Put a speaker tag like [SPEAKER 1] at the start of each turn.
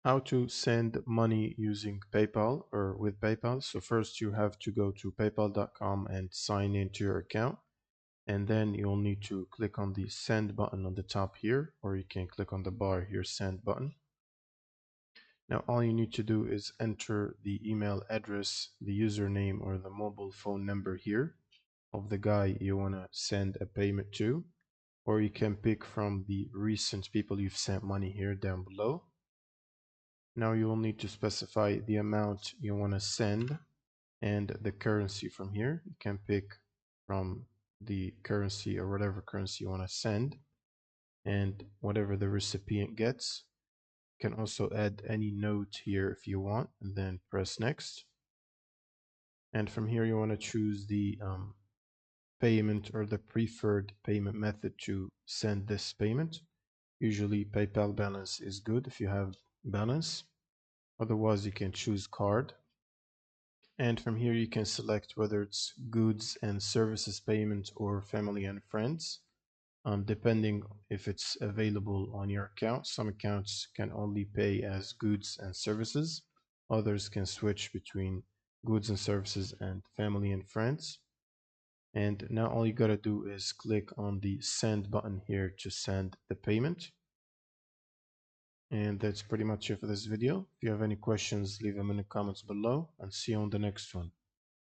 [SPEAKER 1] how to send money using PayPal or with PayPal. So first you have to go to paypal.com and sign into your account. And then you'll need to click on the send button on the top here, or you can click on the bar here, send button. Now all you need to do is enter the email address, the username, or the mobile phone number here of the guy you want to send a payment to, or you can pick from the recent people you've sent money here down below. Now you will need to specify the amount you want to send and the currency from here. You can pick from the currency or whatever currency you want to send and whatever the recipient gets. You can also add any note here if you want, and then press next. And from here you want to choose the payment or the preferred payment method to send this payment. Usually PayPal balance is good if you have balance. Otherwise you can choose card. And from here you can select whether it's goods and services payment or family and friends, depending if it's available on your account. Some accounts can only pay as goods and services. Others can switch between goods and services and family and friends. And now all you gotta do is click on the send button here to send the payment. And that's pretty much it for this video. If you have any questions, leave them in the comments below, and see you on the next one.